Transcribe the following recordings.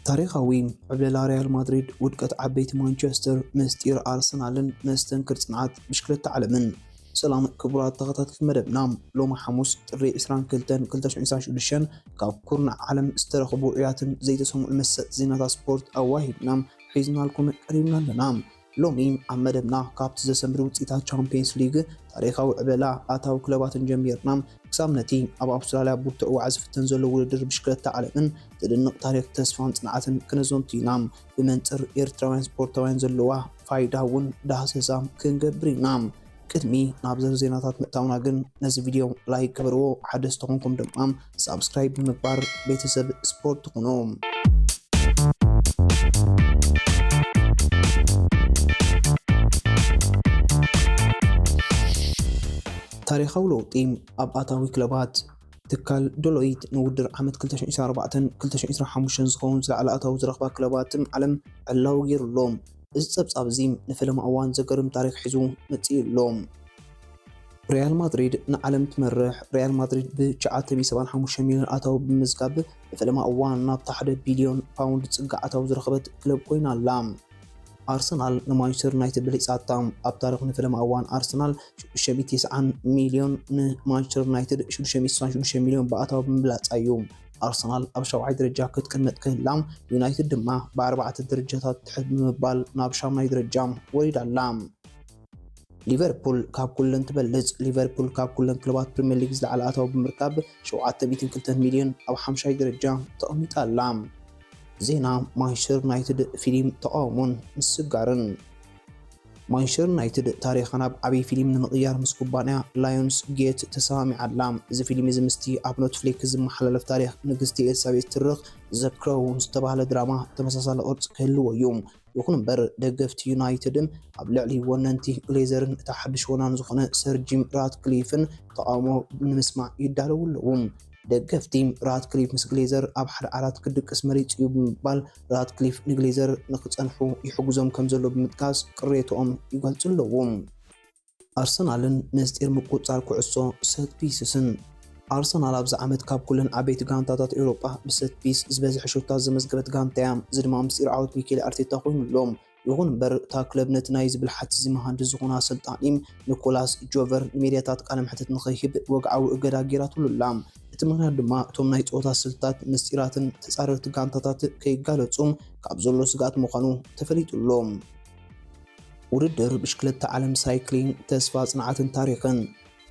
ታሪኻዊ ዕብለላ ሪያል ማድሪድ ውድቀት ዓበይቲ ማንቸስተር ምስጢር ኣርሰናልን መስተንክር ጽንዓት ብሽክለታ ዓለምን ሰላም ክቡራት ተኸታተልቲ መደብና ሎሚ ሐሙስ ጥሪ 22 2026 ካብ ኩርናዕ ዓለም ዝተረኸቡ ዕያትን ዘይተሰምዑ መሰጥ ዜናታት ስፖርት ኣዋሂድና ሒዝናልኩም ቀሪብና ኣለና። ሎሚ ኣብ መደብና ካብቲ ዘሰምሪ ውፅኢታት ቻምፒየንስ ሊግ ታሪኻዊ ዕብለላ ኣታዊ ክለባትን ጀሚርና ክሳብ ነቲ ኣብ ኣውስትራልያ ብርቱዕ ዋዕይ ዝፍተን ዘሎ ውድድር ብሽክለታ ዓለምን ዝድንቕ ታሪክ ተስፋን ጽንዓትን ክነዘንቱ ኢና። ብመንጽር ኤርትራውያን ስፖርታውያን ዘለዋ ፋይዳ እውን ዳሃሰሳ ክንገብር ኢና። ቅድሚ ናብ ዝርዝር ዜናታት ምእታውና ግን ነዚ ቪድዮ ላይክ ገበርዎ፣ ሓደስቲ ኮንኩም ድማ ሳብስክራይብ ብምግባር ቤተሰብ ስፖርት ትኹኑ። ታሪኻዊ ለውጢ ኣብ ኣታዊ ክለባት ትካል ዶሎይት ንውድር ዓመት 2024-2025 ዝኸውን ዝለዓለ ኣታዊ ዝረኽባ ክለባትን ዓለም ዕላው ገይሩሎም። እዚ ጸብጻብ እዚ ንፈለማ እዋን ዘገርም ታሪክ ሒዙ መጽኢሎም። ሪያል ማድሪድ ንዓለም ትመርሕ። ሪያል ማድሪድ ብ975 ሚልዮን ኣታዊ ብምዝጋብ ንፈለማ እዋን ናብ 1 ቢልዮን ፓውንድ ጽጋዕ ኣታዊ ዝረኸበት ክለብ ኮይና ኣላ። ኣርሰናል ንማንቸስተር ዩናይትድ ብልፃታ ኣብ ታሪኽ ንፈለማ እዋን ኣርሰናል 690 ሚልዮን ንማንቸስተር ዩናይትድ 666 ሚልዮን ብኣታዊ ብምብላፃ እዩ። ኣርሰናል ኣብ 7ይ ደረጃ ክትቅመጥ ክህላ ዩናይትድ ድማ ብ4 ደረጃታት ትሕት ብምባል ናብ 8ይ ደረጃ ወሪዳ ኣላ። ሊቨርፑል ካብ ኩለን ትበልጽ። ሊቨርፑል ካብ ኩለን ክለባት ፕሪምየር ሊግ ዝለዓለ ኣታዊ ብምርካብ 702 ሚልዮን ኣብ 5ይ ደረጃ ተቐሚጣ ኣላ። ዜና ማንቸስተር ዩናይትድ ፊልም ተቃውሞን ምስጋርን። ማንቸስተር ዩናይትድ ታሪኻ ናብ ዓብይ ፊልም ንምቕያር ምስ ኩባንያ ላዮንስ ጌት ተሰማሚዓ ኣላ። እዚ ፊልም እዚ ምስቲ ኣብ ኔትፍሊክስ ዝመሓላለፍ ታሪኽ ንግስቲ ኤልሳቤት ትርኽ ዘ ክራውን ዝተባህለ ድራማ ተመሳሳሊ ቅርፂ ክህልዎ እዩ። ይኹን እምበር ደገፍቲ ዩናይትድ ኣብ ልዕሊ ወነንቲ ግሌዘርን እታ ሓድሽ ወናን ዝኾነ ሰር ጂም ራትክሊፍን ተቃውሞ ንምስማዕ ይዳለዉ ኣለዉ። ደገፍቲ ራትክሊፍ ምስ ግሌዘር ኣብ ሓደ ዓራት ክድቅስ መሪፅ እዩ ብምባል ራትክሊፍ ንግሌዘር ንክፀንሑ ይሕግዞም ከም ዘሎ ብምጥቃስ ቅሬቶኦም ይገልጹ ኣለዉ። ኣርሰናልን ምስጢር ምቁፅጻር ኩዕሶ ሰት ፒስስን። ኣርሰናል ኣብዚ ዓመት ካብ ኩለን ዓበይቲ ጋንታታት ኤውሮጳ ብሰት ፒስ ዝበዝሐ ሾታት ዘመዝገበት ጋንታ እያ። እዚ ድማ ምስጢር ዓወት ሚኬል ኣርቴታ ኮይኑሎም። ይኹን እምበር እታ ክለብ ነቲ ናይ ዝብልሓት ዝመሃንድስ ዝኾነ ኣሰልጣኒ ኒኮላስ ጆቨር ንሜድያታት ቃለ መሕትት ንኸይህብ ወግዓዊ እገዳ ገይራትሉ ኣላ። እቲ ምክንያት ድማ እቶም ናይ ፆታ ስልታት ምስጢራትን ተጻረርቲ ጋንታታት ከይጋለጹ ካብ ዘሎ ስጋት ምዃኑ ተፈሊጡሎም። ውድድር ብሽክለታ ዓለም ሳይክሊንግ ተስፋ ጽንዓትን ታሪኽን።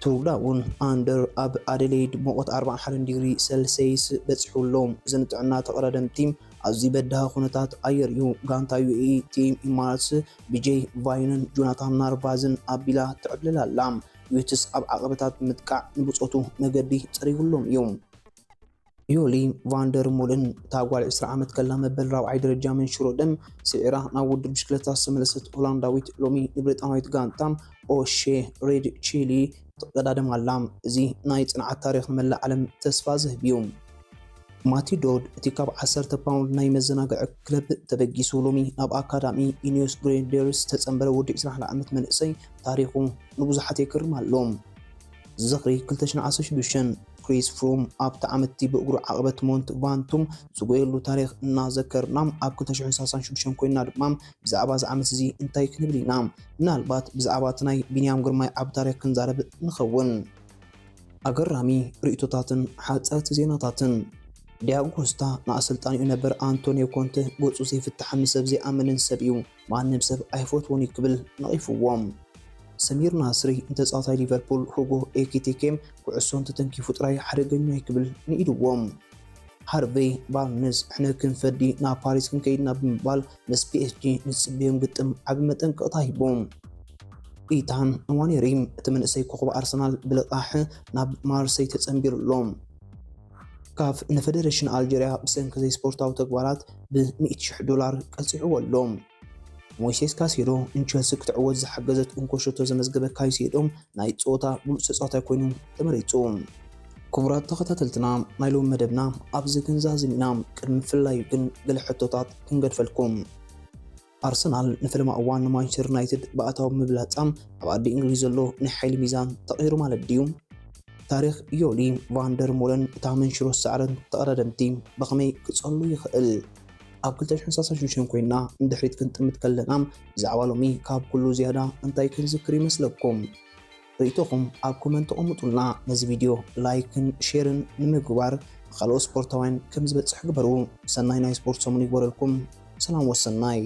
ቱርዳውን ኣንደር ኣብ ኣደሌይድ ሙቐት 41 ዲግሪ ሴልሲየስ በፂሑሎም። ዘንጥዕና ተቐዳደምቲ ኣዝዩ በዳሃ ኩነታት ኣየር እዩ። ጋንታ ዩኤኢ ቲም ኢማራትስ ቢጄይ ቫይንን ጆናታን ናርቫዝን ኣቢላ ትዕብልል ኣላ። ዩትስ ኣብ ዓቐበታት ምጥቃዕ ንብፆቱ መገዲ ፀሪጉሎም እዩ። ዮሊ ቫንደር ሞለን ታጓል 20 ዓመት ከላ መበል 4ይ ደረጃ መንሽሮ ደም ስዒራ ናብ ውድድር ብሽክለታ ዝተመለሰት ሆላንዳዊት ሎሚ ንብሪጣናዊት ጋንታ ኦሼ ሬድ ቺሊ ተቀዳደም ኣላ። እዚ ናይ ጽንዓት ታሪኽ ንመላእ ዓለም ተስፋ ዝህብ እዩ። ማቲ ዶድ እቲ ካብ 10 ፓውንድ ናይ መዘናግዒ ክለብ ተበጊሱ ሎሚ ናብ ኣካዳሚ ኢኒዮስ ግሬንደርስ ተጸንበረ ወዲ 20 ዓመት መንእሰይ ታሪኹ ንብዙሓት የክርም ኣሎም። ዝኽሪ 2016 ክሪስ ፍሩም ኣብቲ ዓመቲ ብእግሩ ዓቕበት ሞንት ቫንቱም ዝጎየሉ ታሪኽ እናዘከርና ኣብ 2036 ኮይና ድማ ብዛዕባ እዚ ዓመት እዚ እንታይ ክንብል ኢና? ምናልባት ብዛዕባ እቲ ናይ ቢንያም ግርማይ ኣብ ታሪኽ ክንዛረብ ንኸውን። ኣገራሚ ርእቶታትን ሓፀርቲ ዜናታትን። ዲያጎስታ ንኣሰልጣኒኡ ነበር ኣንቶኒዮ ኮንተ ገፁ ዘይፍትሐኒ ሰብ ዘይኣመንን ሰብ እዩ፣ ማንም ሰብ ኣይፈትዎን ክብል ነቒፍዎም። ሰሚር ናስሪ እንተፃዋታይ ሊቨርፑል ሁጎ ኤኪቲኬም ኩዕሶ እንተተንኪፉ ጥራይ ሓደገኛ ክብል ንኢድዎም። ሃርቬይ ባርነስ ሕነ ክንፈዲ ናብ ፓሪስ ክንከይድና ብምባል ምስ ፒኤስጂ ንፅብዮም ግጥም ዓብ መጠንቀቕታ ሂቦም። ኢታን ንዋኔሪ እቲ መንእሰይ ኮኸብ ኣርሰናል ብልቃሕ ናብ ማርሰይ ተጸንቢሩሎም። ካፍ ንፌደሬሽን ኣልጀርያ ብሰንኪ ዘይ ስፖርታዊ ተግባራት ብ$100,000 ቀፂዕዎ ኣሎም። ሞይሴስ ካሴዶ ንቸልሲ ክትዕወት ዝሓገዘት እንኮሸቶ ዘመዝገበ ካይሴዶ ናይ ፆታ ብሉፅ ተፃዋታይ ኮይኑ ተመሪፁ። ክቡራት ተኸታተልትና ናይ ሎሚ መደብና ኣብዚ ክንዛዝም ኢና። ቅድሚ ምፍላይ ግን ገለ ሕቶታት ክንገድፈልኩም። ኣርሰናል ንፈለማ እዋን ንማንቸስተር ዩናይትድ ብኣታዊ ምብላፃ ኣብ ኣዲ እንግሊዝ ዘሎ ናይ ሓይሊ ሚዛን ተቐይሩ ማለት ድዩ? ታሪኽ ዮሊ ቫንደር ሞለን እታ መንሽሮ ሳዕርን ተቐዳደምቲ ብኸመይ ክጸሉ ይኽእል? ኣብ 2016 ኮይና እንድሕሪት ክንጥምት ከለና ብዛዕባ ሎሚ ካብ ኩሉ ዝያዳ እንታይ ክንዝክር ይመስለኩም? ርእይቶኹም ኣብ ኮመንት ተቐምጡልና። ነዚ ቪድዮ ላይክን ሼርን ንምግባር ካልኦት ስፖርታውያን ከም ዝበፅሕ ግበሩ። ሰናይ ናይ ስፖርት ሰሙን ይግበረልኩም። ሰላም ወሰናይ